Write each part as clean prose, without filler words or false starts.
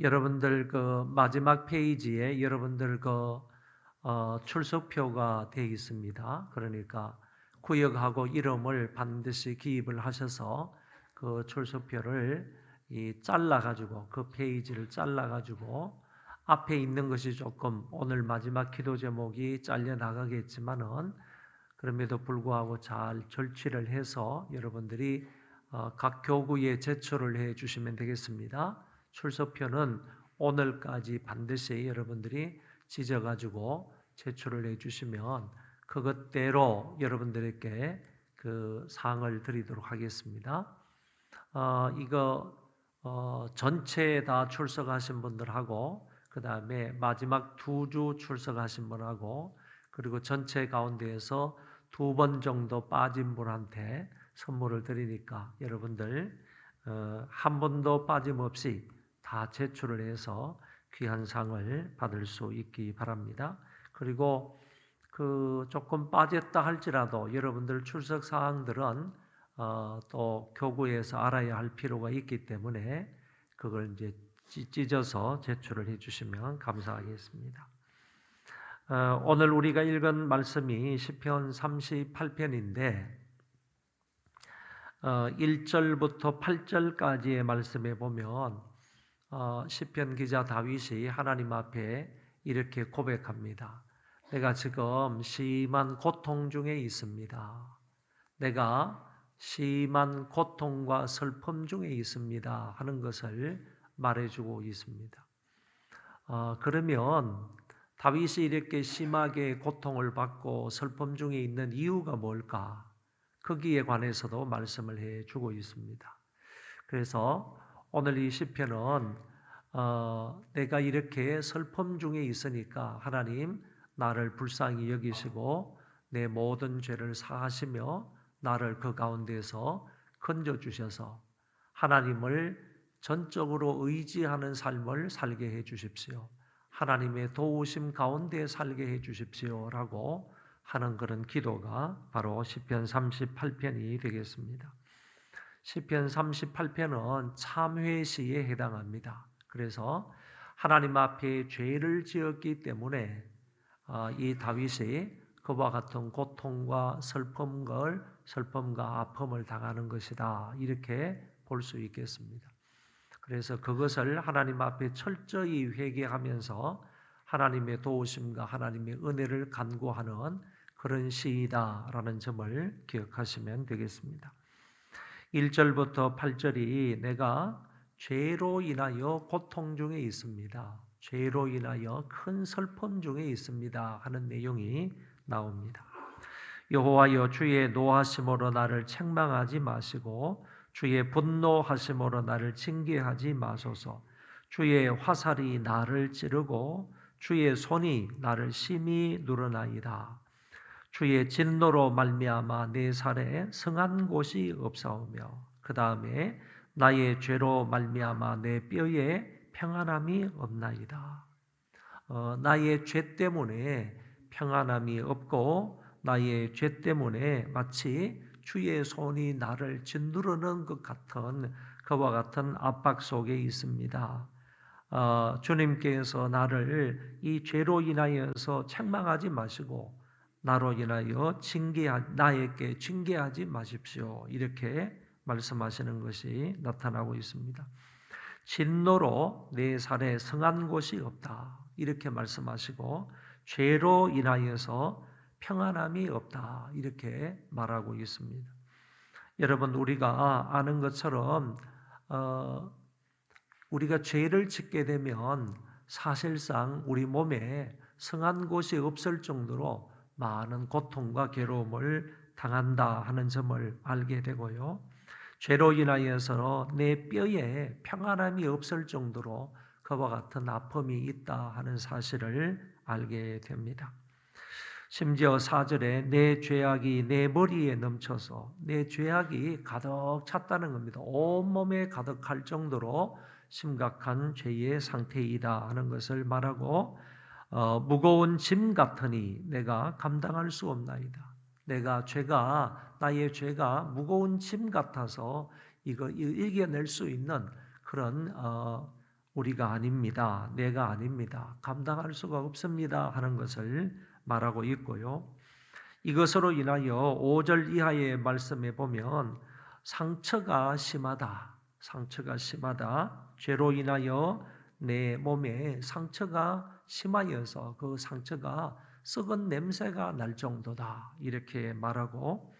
여러분들 마지막 페이지에 여러분들 출석표가 되어 있습니다. 그러니까 구역하고 이름을 반드시 기입을 하셔서 그 출석표를 잘라 가지고 그 페이지를 잘라 가지고 앞에 있는 것이 조금 오늘 마지막 기도 제목이 잘려 나가겠지만은 그럼에도 불구하고 잘 절취를 해서 여러분들이 각 교구에 제출을 해 주시면 되겠습니다. 출석표는 오늘까지 반드시 여러분들이 찢어가지고 제출을 해 주시면 그것대로 여러분들에게 그 상을 드리도록 하겠습니다. 이거 전체에 다 출석하신 분들하고 그 다음에 마지막 2주 출석하신 분하고 그리고 전체 가운데에서 2번 정도 빠진 분한테 선물을 드리니까 여러분들 한 번도 빠짐없이 다 제출을 해서 귀한 상을 받을 수 있기 바랍니다. 그리고 조금 빠졌다 할지라도 여러분들 출석 사항들은 또 교구에서 알아야 할 필요가 있기 때문에 그걸 이제 찢어서 제출을 해주시면 감사하겠습니다. 오늘 우리가 읽은 말씀이 시편 38편인데 1절부터 8절까지의 말씀에 보면 시편 기자 다윗이 하나님 앞에 이렇게 고백합니다. 내가 지금 심한 고통 중에 있습니다. 내가 심한 고통과 슬픔 중에 있습니다 하는 것을 말해주고 있습니다. 그러면 다윗이 이렇게 심하게 고통을 받고 슬픔 중에 있는 이유가 뭘까? 거기에 관해서도 말씀을 해주고 있습니다. 그래서 오늘 이 시편은 내가 이렇게 슬픔 중에 있으니까 하나님 나를 불쌍히 여기시고 내 모든 죄를 사하시며 나를 그 가운데서 건져주셔서 하나님을 전적으로 의지하는 삶을 살게 해 주십시오. 하나님의 도우심 가운데 살게 해 주십시오 라고 하는 그런 기도가 바로 시편 38편이 되겠습니다. 시편 38편은 참회시에 해당합니다. 그래서 하나님 앞에 죄를 지었기 때문에 이 다윗이 그와 같은 고통과 슬픔과 아픔을 당하는 것이다. 이렇게 볼 수 있겠습니다. 그래서 그것을 하나님 앞에 철저히 회개하면서 하나님의 도우심과 하나님의 은혜를 간구하는 그런 시이다라는 점을 기억하시면 되겠습니다. 1절부터 8절이 내가 죄로 인하여 고통 중에 있습니다. 죄로 인하여 큰 슬픔 중에 있습니다 하는 내용이 나옵니다. 여호와여 주의 노하심으로 나를 책망하지 마시고 주의 분노하심으로 나를 징계하지 마소서. 주의 화살이 나를 찌르고 주의 손이 나를 심히 누르나이다. 주의 진노로 말미암아 내 살에 성한 곳이 없사오며 그 다음에 나의 죄로 말미암아 내 뼈에 평안함이 없나이다. 나의 죄 때문에 평안함이 없고 나의 죄 때문에 마치 주의 손이 나를 짓누르는 것 같은 그와 같은 압박 속에 있습니다. 주님께서 나를 이 죄로 인하여서 책망하지 마시고 나로 인하여 나에게 징계하지 마십시오. 이렇게 말씀하시는 것이 나타나고 있습니다. 진노로 내 살에 성한 곳이 없다. 이렇게 말씀하시고 죄로 인하여서 평안함이 없다. 이렇게 말하고 있습니다. 여러분 우리가 아는 것처럼 우리가 죄를 짓게 되면 사실상 우리 몸에 성한 곳이 없을 정도로 많은 고통과 괴로움을 당한다 하는 점을 알게 되고요. 죄로 인하여서 내 뼈에 평안함이 없을 정도로 그와 같은 아픔이 있다 하는 사실을 알게 됩니다. 심지어 4절에 내 죄악이 내 머리에 넘쳐서 내 죄악이 가득 찼다는 겁니다. 온몸에 가득할 정도로 심각한 죄의 상태이다 하는 것을 말하고 무거운 짐 같으니 내가 감당할 수 없나이다. 나의 죄가 무거운 짐 같아서 이거 이겨낼 수 있는 그런 우리가 아닙니다. 내가 아닙니다. 감당할 수가 없습니다. 하는 것을 말하고 있고요. 이것으로 인하여 5절 이하의 말씀에 보면 상처가 심하다. 상처가 심하다. 죄로 인하여 내 몸에 상처가 심하여서 그 상처가 썩은 냄새가 날 정도다. 이렇게 말하고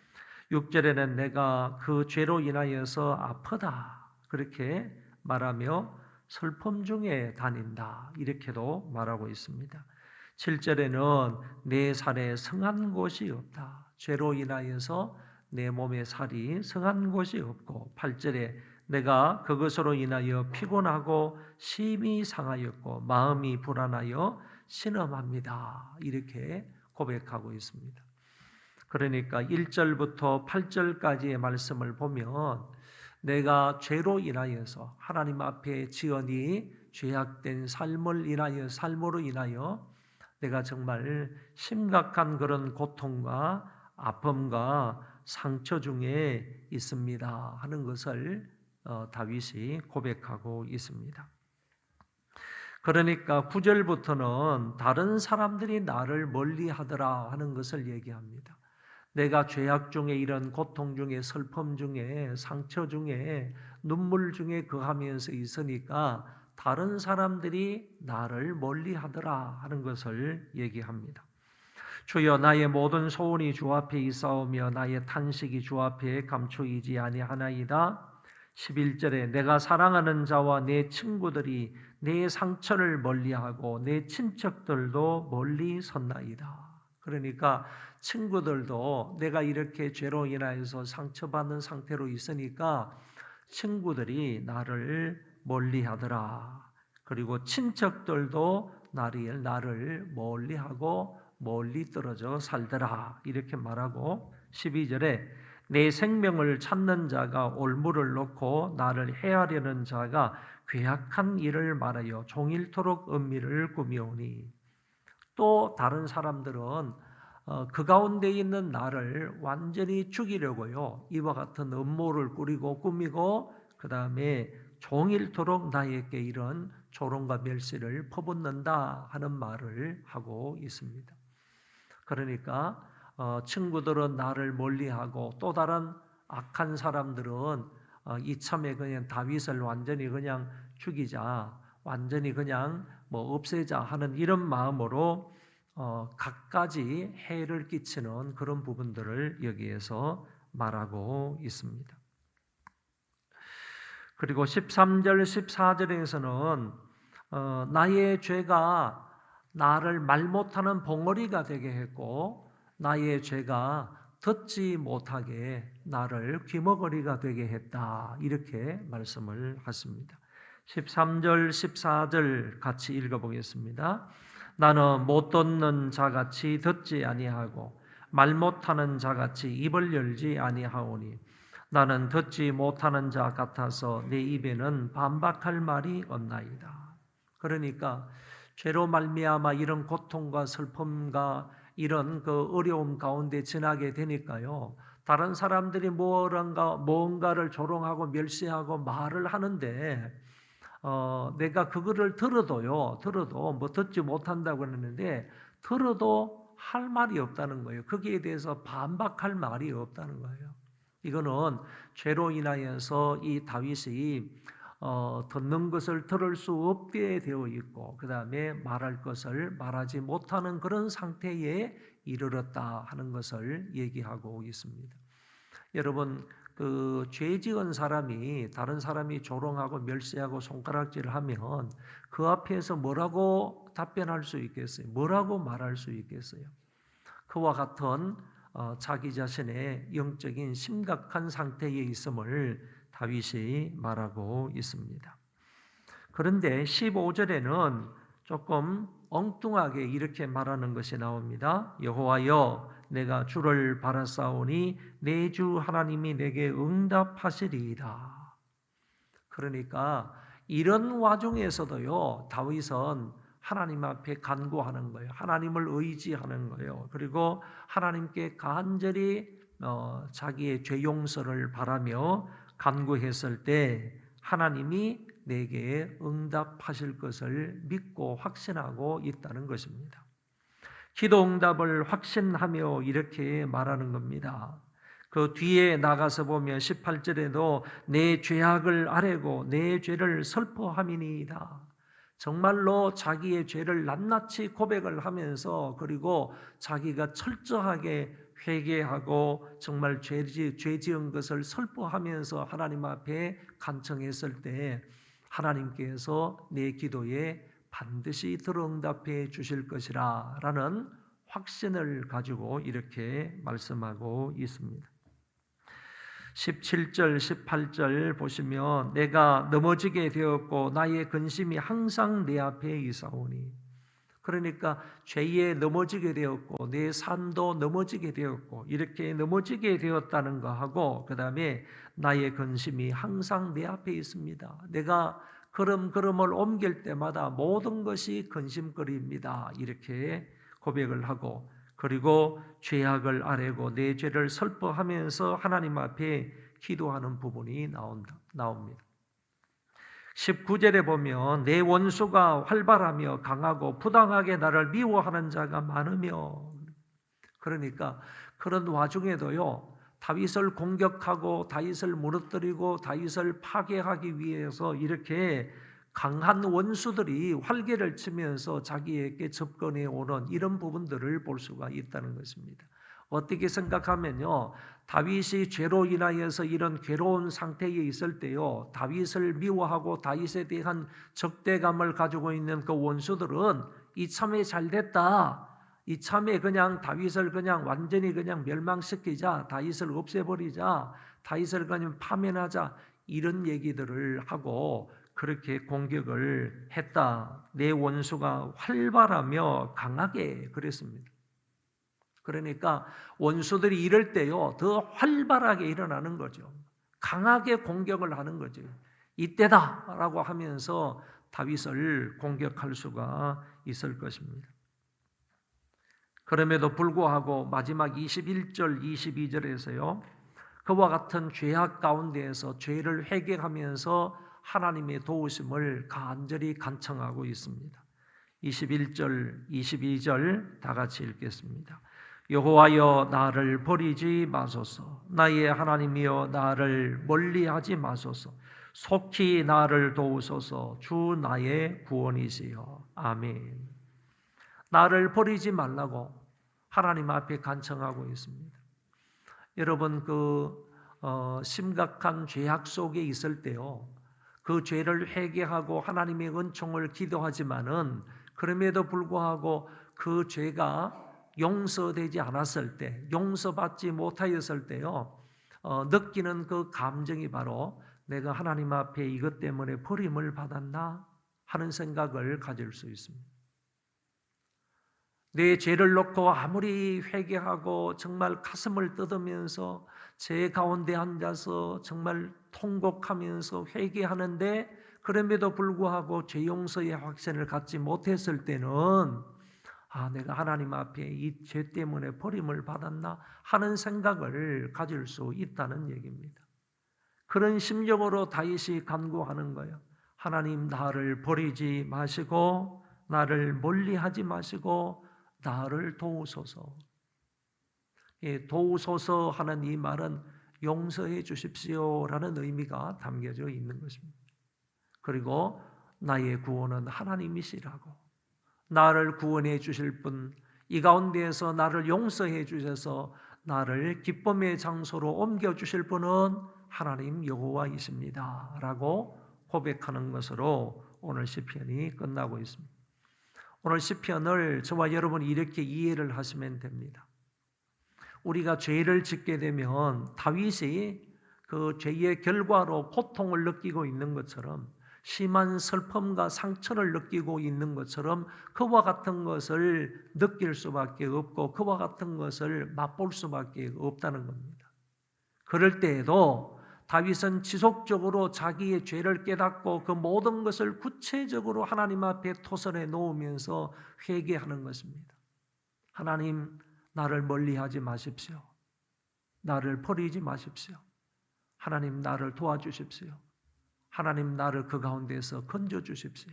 6절에는 내가 그 죄로 인하여서 아프다. 그렇게 말하며 슬픔 중에 다닌다. 이렇게도 말하고 있습니다. 7절에는 내 살에 성한 곳이 없다. 죄로 인하여서 내 몸의 살이 성한 곳이 없고 8절에 내가 그것으로 인하여 피곤하고 심히 상하였고 마음이 불안하여 신음합니다. 이렇게 고백하고 있습니다. 그러니까 1절부터 8절까지의 말씀을 보면 내가 죄로 인하여서 하나님 앞에 지연이 죄악된 삶으로 인하여 내가 정말 심각한 그런 고통과 아픔과 상처 중에 있습니다 하는 것을 다윗이 고백하고 있습니다. 그러니까 9절부터는 다른 사람들이 나를 멀리하더라 하는 것을 얘기합니다. 내가 죄악 중에 이런 고통 중에 슬픔 중에 상처 중에 눈물 중에 거하면서 있으니까 다른 사람들이 나를 멀리하더라 하는 것을 얘기합니다. 주여 나의 모든 소원이 주 앞에 있사오며 나의 탄식이 주 앞에 감추이지 아니하나이다. 11절에 내가 사랑하는 자와 내 친구들이 내 상처를 멀리하고 내 친척들도 멀리 섰나이다. 그러니까 친구들도 내가 이렇게 죄로 인하여서 상처받는 상태로 있으니까 친구들이 나를 멀리하더라. 그리고 친척들도 나를 멀리하고 멀리 떨어져 살더라. 이렇게 말하고 12절에 내 생명을 찾는 자가 올무를 놓고 나를 해하려는 자가 괴악한 일을 말하여 종일토록 은밀을 꾸미오니 또 다른 사람들은 그 가운데 있는 나를 완전히 죽이려고요. 이와 같은 음모를 꾸미고 그 다음에 종일토록 나에게 이런 조롱과 멸시를 퍼붓는다 하는 말을 하고 있습니다. 그러니까 친구들은 나를 멀리하고 또 다른 악한 사람들은 이참에 그냥 다윗을 완전히 그냥 죽이자, 완전히 그냥 뭐 없애자 하는 이런 마음으로 갖가지 해를 끼치는 그런 부분들을 여기에서 말하고 있습니다. 그리고 13절, 14절에서는 나의 죄가 나를 말 못하는 봉어리가 되게 했고 나의 죄가 듣지 못하게 나를 귀머거리가 되게 했다. 이렇게 말씀을 하십니다. 13절, 14절 같이 읽어보겠습니다. 나는 못 듣는 자같이 듣지 아니하고 말 못하는 자같이 입을 열지 아니하오니 나는 듣지 못하는 자 같아서 내 입에는 반박할 말이 없나이다. 그러니까 죄로 말미암아 이런 고통과 슬픔과 이런 그 어려움 가운데 지나게 되니까요. 다른 사람들이 무언가를 조롱하고 멸시하고 말을 하는데 내가 그거를 들어도 뭐 듣지 못한다고 했는데 들어도 할 말이 없다는 거예요. 거기에 대해서 반박할 말이 없다는 거예요. 이거는 죄로 인하여서 이 다윗이 듣는 것을 들을 수 없게 되어 있고 그 다음에 말할 것을 말하지 못하는 그런 상태에 이르렀다 하는 것을 얘기하고 있습니다. 여러분 그 죄 지은 사람이 다른 사람이 조롱하고 멸시하고 손가락질을 하면 그 앞에서 뭐라고 답변할 수 있겠어요? 뭐라고 말할 수 있겠어요? 그와 같은 자기 자신의 영적인 심각한 상태에 있음을 다윗이 말하고 있습니다. 그런데 15절에는 조금 엉뚱하게 이렇게 말하는 것이 나옵니다. 여호와여 내가 주를 바라사오니 내 주 하나님이 내게 응답하시리이다. 그러니까 이런 와중에서도요 다윗은 하나님 앞에 간구하는 거예요. 하나님을 의지하는 거예요. 그리고 하나님께 간절히 자기의 죄 용서를 바라며 간구했을 때 하나님이 내게 응답하실 것을 믿고 확신하고 있다는 것입니다. 기도 응답을 확신하며 이렇게 말하는 겁니다. 그 뒤에 나가서 보면 18절에도 내 죄악을 아뢰고 내 죄를 설포함이니이다. 정말로 자기의 죄를 낱낱이 고백을 하면서 그리고 자기가 철저하게 회개하고 정말 죄 지은 것을 설포하면서 하나님 앞에 간청했을 때 하나님께서 내 기도에 반드시 들어 응답해 주실 것이라 라는 확신을 가지고 이렇게 말씀하고 있습니다. 17절, 18절 보시면 내가 넘어지게 되었고 나의 근심이 항상 내 앞에 있사오니, 그러니까 죄에 넘어지게 되었고 내 삶도 넘어지게 되었고 이렇게 넘어지게 되었다는 거하고 그 다음에 나의 근심이 항상 내 앞에 있습니다. 내가 걸음걸음을 옮길 때마다 모든 것이 근심거리입니다. 이렇게 고백을 하고 그리고 죄악을 아뢰고 내 죄를 설포하면서 하나님 앞에 기도하는 부분이 나옵니다. 19절에 보면 내 원수가 활발하며 강하고 부당하게 나를 미워하는 자가 많으며, 그러니까 그런 와중에도요 다윗을 공격하고 다윗을 무너뜨리고 다윗을 파괴하기 위해서 이렇게 강한 원수들이 활개를 치면서 자기에게 접근해 오는 이런 부분들을 볼 수가 있다는 것입니다. 어떻게 생각하면요, 다윗이 죄로 인하여서 이런 괴로운 상태에 있을 때요, 다윗을 미워하고 다윗에 대한 적대감을 가지고 있는 그 원수들은 이참에 잘됐다, 이참에 그냥 다윗을 그냥 완전히 그냥 멸망시키자, 다윗을 없애버리자, 다윗을 그냥 파면하자, 이런 얘기들을 하고 그렇게 공격을 했다. 내 원수가 활발하며 강하게 그랬습니다. 그러니까 원수들이 이럴 때요 더 활발하게 일어나는 거죠. 강하게 공격을 하는 거죠. 이때다라고 하면서 다윗을 공격할 수가 있을 것입니다. 그럼에도 불구하고 마지막 21절 22절에서요 그와 같은 죄악 가운데에서 죄를 회개하면서 하나님의 도우심을 간절히 간청하고 있습니다. 21절 22절 다 같이 읽겠습니다. 여호와여 나를 버리지 마소서. 나의 하나님이여 나를 멀리하지 마소서. 속히 나를 도우소서. 주 나의 구원이시여. 아멘. 나를 버리지 말라고 하나님 앞에 간청하고 있습니다. 여러분 심각한 죄악 속에 있을 때요 그 죄를 회개하고 하나님의 은총을 기도하지만은 그럼에도 불구하고 그 죄가 용서되지 않았을 때, 용서받지 못하였을 때요 느끼는 그 감정이 바로 내가 하나님 앞에 이것 때문에 버림을 받았나 하는 생각을 가질 수 있습니다. 내 죄를 놓고 아무리 회개하고 정말 가슴을 뜯으면서 죄 가운데 앉아서 정말 통곡하면서 회개하는데 그럼에도 불구하고 죄 용서의 확신을 갖지 못했을 때는 내가 하나님 앞에 이 죄 때문에 버림을 받았나 하는 생각을 가질 수 있다는 얘기입니다. 그런 심정으로 다윗이 간구하는 거예요. 하나님 나를 버리지 마시고 나를 멀리하지 마시고 나를 도우소서. 도우소서 하는 이 말은 용서해 주십시오라는 의미가 담겨져 있는 것입니다. 그리고 나의 구원은 하나님이시라고, 나를 구원해 주실 분, 이 가운데에서 나를 용서해 주셔서 나를 기쁨의 장소로 옮겨 주실 분은 하나님 여호와이십니다 라고 고백하는 것으로 오늘 시편이 끝나고 있습니다. 오늘 시편을 저와 여러분이 이렇게 이해를 하시면 됩니다. 우리가 죄를 짓게 되면 다윗이 그 죄의 결과로 고통을 느끼고 있는 것처럼, 심한 슬픔과 상처를 느끼고 있는 것처럼 그와 같은 것을 느낄 수밖에 없고 그와 같은 것을 맛볼 수밖에 없다는 겁니다. 그럴 때에도 다윗은 지속적으로 자기의 죄를 깨닫고 그 모든 것을 구체적으로 하나님 앞에 토설해 놓으면서 회개하는 것입니다. 하나님, 나를 멀리하지 마십시오. 나를 버리지 마십시오. 하나님, 나를 도와주십시오. 하나님 나를 그 가운데서 건져 주십시오.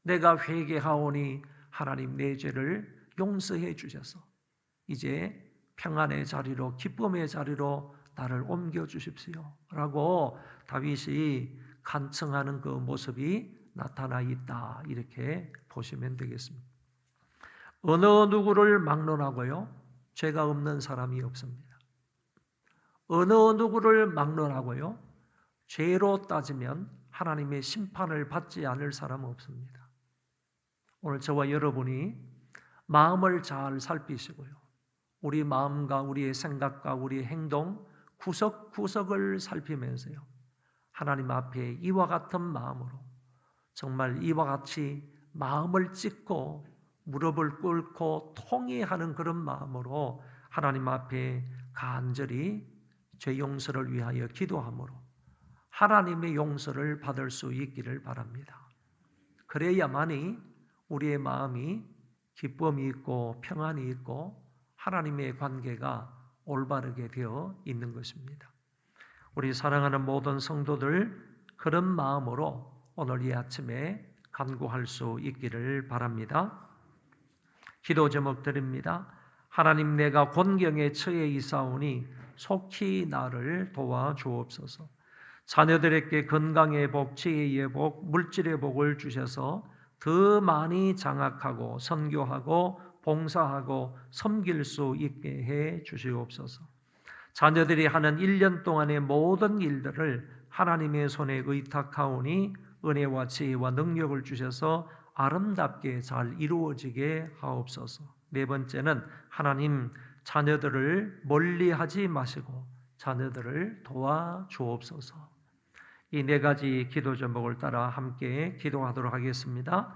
내가 회개하오니 하나님 내 죄를 용서해 주셔서 이제 평안의 자리로 기쁨의 자리로 나를 옮겨 주십시오. 라고 다윗이 간청하는 그 모습이 나타나 있다. 이렇게 보시면 되겠습니다. 어느 누구를 막론하고요? 죄가 없는 사람이 없습니다. 어느 누구를 막론하고요? 죄로 따지면 하나님의 심판을 받지 않을 사람은 없습니다. 오늘 저와 여러분이 마음을 잘 살피시고요. 우리 마음과 우리의 생각과 우리의 행동 구석구석을 살피면서요. 하나님 앞에 이와 같은 마음으로 정말 이와 같이 마음을 찢고 무릎을 꿇고 통회하는 그런 마음으로 하나님 앞에 간절히 죄 용서를 위하여 기도함으로 하나님의 용서를 받을 수 있기를 바랍니다. 그래야만이 우리의 마음이 기쁨이 있고 평안이 있고 하나님의 관계가 올바르게 되어 있는 것입니다. 우리 사랑하는 모든 성도들 그런 마음으로 오늘 이 아침에 간구할 수 있기를 바랍니다. 기도 제목 드립니다. 하나님 내가 곤경에 처해 있사오니 속히 나를 도와주옵소서. 자녀들에게 건강의 복, 지혜의 복, 물질의 복을 주셔서 더 많이 장악하고 선교하고 봉사하고 섬길 수 있게 해 주시옵소서. 자녀들이 하는 1년 동안의 모든 일들을 하나님의 손에 의탁하오니 은혜와 지혜와 능력을 주셔서 아름답게 잘 이루어지게 하옵소서. 네 번째는 하나님 자녀들을 멀리하지 마시고 자녀들을 도와주옵소서. 이 네 가지 기도 제목을 따라 함께 기도하도록 하겠습니다.